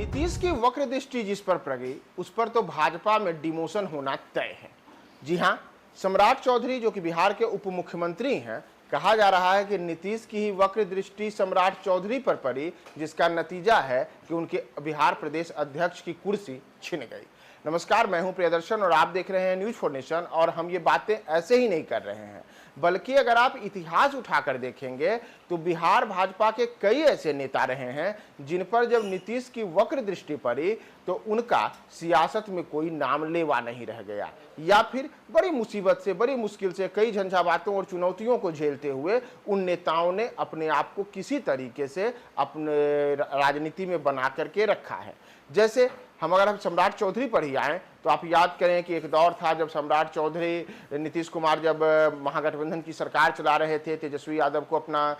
नीतीश की वक्र दृष्टि जिस पर पड़ी उस पर तो भाजपा में डिमोशन होना तय है। जी हां, सम्राट चौधरी जो कि बिहार के उप मुख्यमंत्री हैं, कहा जा रहा है कि नीतीश की ही वक्र दृष्टि सम्राट चौधरी पर पड़ी, जिसका नतीजा है कि उनके बिहार प्रदेश अध्यक्ष की कुर्सी छिन गई। नमस्कार, मैं हूं प्रियदर्शन और आप देख रहे हैं न्यूज फॉर नेशन। और हम ये बातें ऐसे ही नहीं कर रहे हैं, बल्कि अगर आप इतिहास उठाकर देखेंगे तो बिहार भाजपा के कई ऐसे नेता रहे हैं जिन पर जब नीतीश की वक्र दृष्टि पड़ी तो उनका सियासत में कोई नाम लेवा नहीं रह गया, या फिर बड़ी मुसीबत से, बड़ी मुश्किल से, कई झंझावातों और चुनौतियों को झेलते हुए उन नेताओं ने अपने आप को किसी तरीके से अपने राजनीति में बना करके रखा है। जैसे हम सम्राट चौधरी पर ही आए तो आप याद करें कि एक दौर था जब सम्राट चौधरी, नीतीश कुमार जब महागठबंधन की सरकार चला रहे थे, तेजस्वी यादव को अपना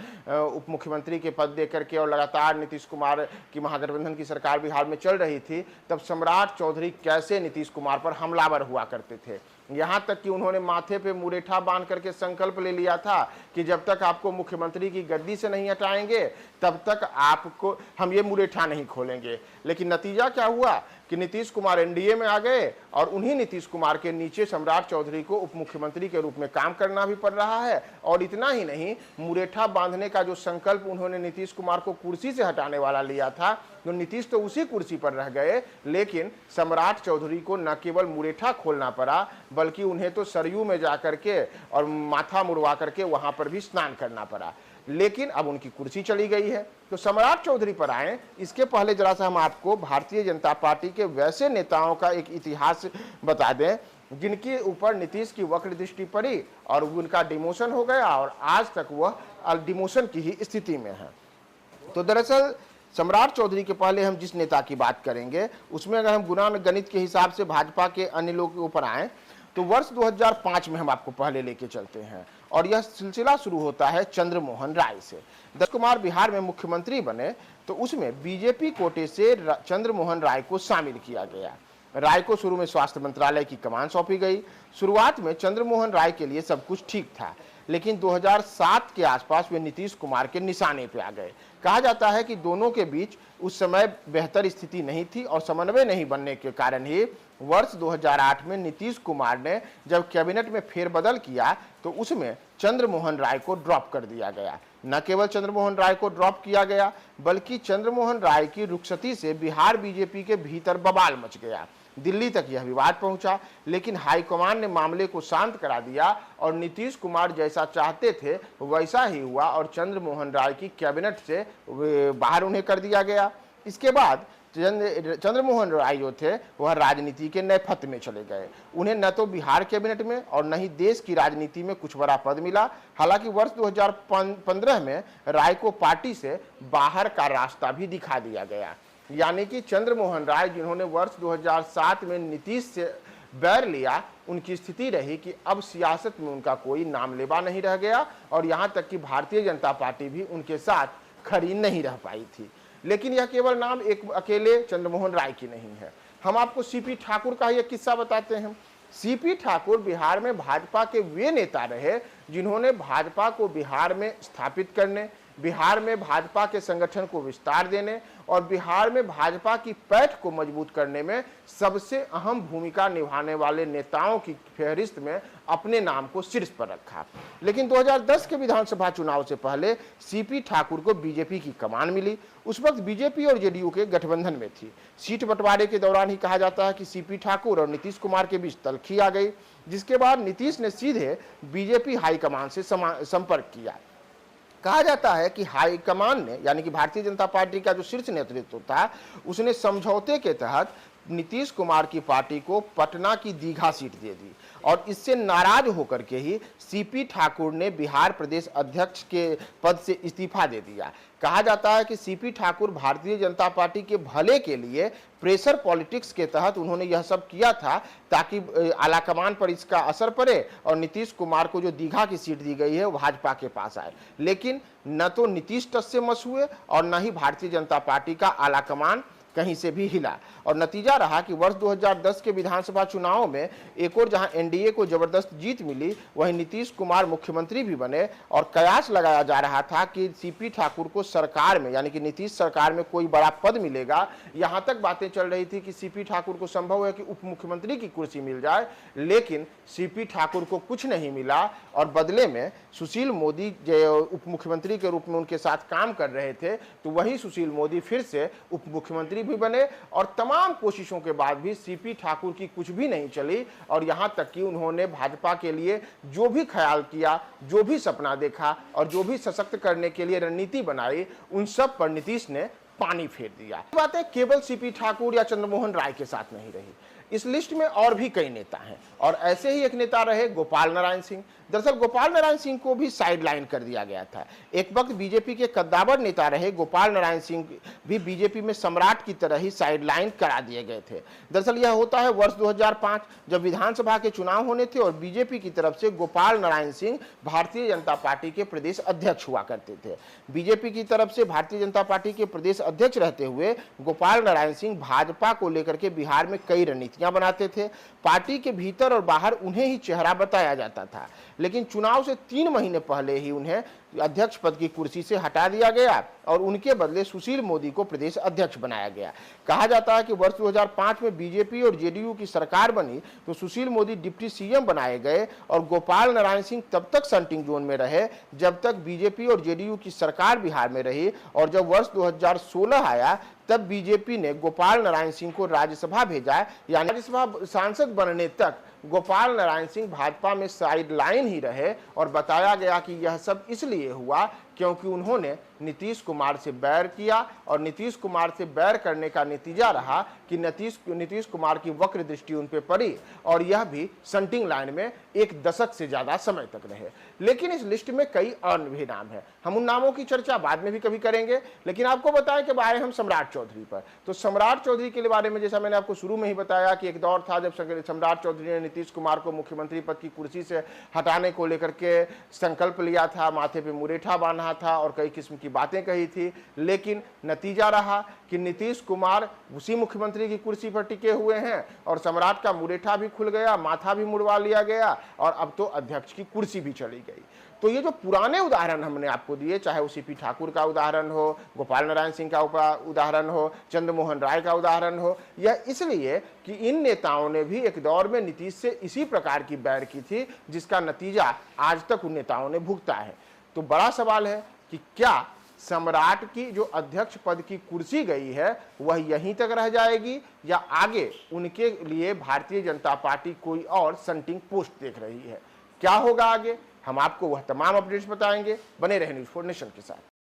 उप मुख्यमंत्री के पद दे करके, और लगातार नीतीश कुमार की महागठबंधन की सरकार बिहार में चल रही थी, तब सम्राट चौधरी कैसे नीतीश कुमार पर हमलावर हुआ करते थे। यहाँ तक कि उन्होंने माथे पे मुरेठा बांध करके संकल्प ले लिया था कि जब तक आपको मुख्यमंत्री की गद्दी से नहीं हटाएंगे तब तक आपको हम ये मुरेठा नहीं खोलेंगे। लेकिन नतीजा क्या हुआ कि नीतीश कुमार एनडीए में आ गए और उन्हीं नीतीश कुमार के नीचे सम्राट चौधरी को उप मुख्यमंत्री के रूप में काम करना भी पड़ रहा है। और इतना ही नहीं, मुरेठा बांधने का जो संकल्प उन्होंने नीतीश कुमार को कुर्सी से हटाने वाला लिया था, तो नीतीश तो उसी कुर्सी पर रह गए, लेकिन सम्राट चौधरी को न केवल मुरेठा खोलना पड़ा बल्कि उन्हें तो सरयू में जाकर के और माथा मुड़वा करके वहां पर भी स्नान करना पड़ा। लेकिन अब उनकी कुर्सी चली गई है। तो सम्राट चौधरी पर आए, इसके पहले जरा सा हम आपको भारतीय जनता पार्टी के वैसे नेताओं का एक इतिहास बता दें जिनके ऊपर नीतीश की वक्र दृष्टि पड़ी और उनका डिमोशन हो गया और आज तक वह डिमोशन की ही स्थिति में है। तो दरअसल सम्राट चौधरी के पहले हम जिस नेता की बात करेंगे उसमें अगर हम गुणा गणित के हिसाब से भाजपा के अन्य लोगों के ऊपर आए तो वर्ष 2005 में हम आपको पहले लेके चलते हैं और यह सिलसिला शुरू होता है चंद्रमोहन राय से। नीतीश कुमार बिहार में मुख्यमंत्री बने तो उसमें बीजेपी कोटे से चंद्रमोहन राय को शामिल किया गया। राय को शुरू में स्वास्थ्य मंत्रालय की कमान सौंपी गई। शुरुआत में चंद्रमोहन राय के लिए सब कुछ ठीक था, लेकिन 2007 के आसपास वे नीतीश कुमार के निशाने पे आ गए। कहा जाता है कि दोनों के बीच उस समय बेहतर स्थिति नहीं थी और समन्वय नहीं बनने के कारण ही वर्ष 2008 में नीतीश कुमार ने जब कैबिनेट में फेरबदल किया तो उसमें चंद्रमोहन राय को ड्रॉप कर दिया गया। न केवल चंद्रमोहन राय को ड्रॉप किया गया बल्कि चंद्रमोहन राय की रुखसती से बिहार बीजेपी के भीतर बवाल मच गया। दिल्ली तक यह विवाद पहुंचा, लेकिन हाईकमान ने मामले को शांत करा दिया और नीतीश कुमार जैसा चाहते थे वैसा ही हुआ और चंद्रमोहन राय की कैबिनेट से बाहर उन्हें कर दिया गया। इसके बाद चंद्रमोहन राय जो थे वह राजनीति के नए फत में चले गए। उन्हें न तो बिहार कैबिनेट में और न ही देश की राजनीति में कुछ बड़ा पद मिला। हालांकि वर्ष 2015 में राय को पार्टी से बाहर का रास्ता भी दिखा दिया गया। यानी कि चंद्रमोहन राय जिन्होंने वर्ष 2007 में नीतीश से बैर लिया, उनकी स्थिति रही कि अब सियासत में उनका कोई नाम लेवा नहीं रह गया और यहाँ तक कि भारतीय जनता पार्टी भी उनके साथ खड़ी नहीं रह पाई थी। लेकिन यह केवल नाम एक अकेले चंद्रमोहन राय की नहीं है। हम आपको सीपी ठाकुर का यह किस्सा बताते हैं। सीपी ठाकुर बिहार में भाजपा के वे नेता रहे जिन्होंने भाजपा को बिहार में स्थापित करने, बिहार में भाजपा के संगठन को विस्तार देने और बिहार में भाजपा की पैठ को मजबूत करने में सबसे अहम भूमिका निभाने वाले नेताओं की फहरिस्त में अपने नाम को शीर्ष पर रखा। लेकिन 2010 के विधानसभा चुनाव से पहले सीपी ठाकुर को बीजेपी की कमान मिली। उस वक्त बीजेपी और जेडीयू के गठबंधन में थी। सीट बंटवारे के दौरान ही कहा जाता है कि सीपी ठाकुर और नीतीश कुमार के बीच तल्खी आ गई, जिसके बाद नीतीश ने सीधे बीजेपी हाईकमान से संपर्क किया। कहा जाता है कि हाईकमान ने, यानी कि भारतीय जनता पार्टी का जो शीर्ष नेतृत्व था, उसने समझौते के तहत नीतीश कुमार की पार्टी को पटना की दीघा सीट दे दी और इससे नाराज होकर के ही सीपी ठाकुर ने बिहार प्रदेश अध्यक्ष के पद से इस्तीफा दे दिया। कहा जाता है कि सीपी ठाकुर भारतीय जनता पार्टी के भले के लिए प्रेशर पॉलिटिक्स के तहत उन्होंने यह सब किया था ताकि आलाकमान पर इसका असर पड़े और नीतीश कुमार को जो दीघा की सीट दी गई है वो भाजपा के पास आए। लेकिन न तो नीतीश टस से मस हुए और न ही भारतीय जनता पार्टी का आलाकमान कहीं से भी हिला। और नतीजा रहा कि वर्ष 2010 के विधानसभा चुनाव में एक और जहां एनडीए को जबरदस्त जीत मिली, वहीं नीतीश कुमार मुख्यमंत्री भी बने और कयास लगाया जा रहा था कि सीपी ठाकुर को सरकार में, यानी कि नीतीश सरकार में कोई बड़ा पद मिलेगा। यहां तक बातें चल रही थी कि सीपी ठाकुर को संभव है कि उप मुख्यमंत्री की कुर्सी मिल जाए, लेकिन सीपी ठाकुर को कुछ नहीं मिला और बदले में सुशील मोदी जो उप मुख्यमंत्री के रूप में उनके साथ काम कर रहे थे, तो वही सुशील मोदी फिर से उप मुख्यमंत्री भी बने और तमाम कोशिशों के बाद भी सीपी ठाकुर की कुछ भी नहीं चली। और यहां तक कि उन्होंने भाजपा के लिए जो भी ख्याल किया, जो भी सपना देखा और जो भी सशक्त करने के लिए रणनीति बनाई, उन सब पर नीतीश ने पानी फेर दिया। बातें केवल सीपी ठाकुर या चंद्रमोहन राय के साथ नहीं रही, इस लिस्ट में और भी कई नेता हैं और ऐसे ही एक नेता रहे गोपाल नारायण सिंह। दरअसल गोपाल नारायण सिंह को भी साइडलाइन कर दिया गया था। एक वक्त बीजेपी के कद्दावर नेता रहे गोपाल नारायण सिंह भी बीजेपी में सम्राट की तरह ही साइडलाइन करा दिए गए थे। दरअसल यह होता है वर्ष 2005 जब विधानसभा के चुनाव होने थे और बीजेपी की तरफ से गोपाल नारायण सिंह भारतीय जनता पार्टी के प्रदेश अध्यक्ष हुआ करते थे। बीजेपी की तरफ से भारतीय जनता पार्टी के प्रदेश अध्यक्ष रहते हुए गोपाल नारायण सिंह भाजपा को लेकर के बिहार में कई रणनीतियां बनाते थे। पार्टी के भीतर और बाहर उन्हें ही चेहरा बताया जाता था, लेकिन चुनाव से 3 महीने पहले ही उन्हें अध्यक्ष पद की कुर्सी से हटा दिया गया और उनके बदले सुशील मोदी को प्रदेश अध्यक्ष बनाया गया। कहा जाता है कि वर्ष 2005 में बीजेपी और जेडीयू की सरकार बनी तो सुशील मोदी डिप्टी सीएम बनाए गए और गोपाल नारायण सिंह तब तक सन्टिंग जोन में रहे जब तक बीजेपी और जेडीयू की सरकार बिहार में रही। और जब वर्ष 2016 आया तब बीजेपी ने गोपाल नारायण सिंह को राज्यसभा भेजा, यानी राज्यसभा सांसद बनने तक गोपाल नारायण सिंह भाजपा में साइडलाइन ही रहे। और बताया गया कि यह सब इसलिए हुआ क्योंकि उन्होंने नीतीश कुमार से बैर किया और नीतीश कुमार से बैर करने का नतीजा रहा कि नीतीश कुमार की वक्र दृष्टि उन पे पड़ी और यह भी सन्टिंग लाइन में 1 दशक से ज्यादा समय तक रहे। लेकिन इस लिस्ट में कई अन्य भी नाम है, हम उन नामों की चर्चा बाद में भी कभी करेंगे। लेकिन आपको बताएं कि आए हम सम्राट चौधरी पर, तो सम्राट चौधरी के बारे में जैसा मैंने आपको शुरू में ही बताया कि एक दौर था जब सम्राट चौधरी ने नीतीश कुमार को मुख्यमंत्री पद की कुर्सी से हटाने को लेकर के संकल्प लिया था, माथे पे मुरेठा बांधा था और कई किस्म की बातें कही थी। लेकिन नतीजा रहा कि नीतीश कुमार उसी मुख्यमंत्री की कुर्सी पर टिके हुए हैं और सम्राट का मुरेठा भी खुल गया, माथा भी मुड़वा लिया गया और अब तो अध्यक्ष की कुर्सी भी चली गई। तो ये जो पुराने उदाहरण हमने आपको दिए, चाहे वो सीपी ठाकुर का उदाहरण हो, गोपाल नारायण सिंह का उदाहरण हो, चंद्रमोहन राय का उदाहरण हो, यह इसलिए कि इन नेताओं ने भी एक दौर में नीतीश से इसी प्रकार की बैर की थी जिसका नतीजा आज तक उन नेताओं ने भुगता है। तो बड़ा सवाल है कि क्या सम्राट की जो अध्यक्ष पद की कुर्सी गई है वह यहीं तक रह जाएगी या आगे उनके लिए भारतीय जनता पार्टी कोई और सन्टिंग पोस्ट देख रही है? क्या होगा आगे, हम आपको वह तमाम अपडेट्स बताएंगे। बने रहे न्यूज़ 4 नेशन के साथ।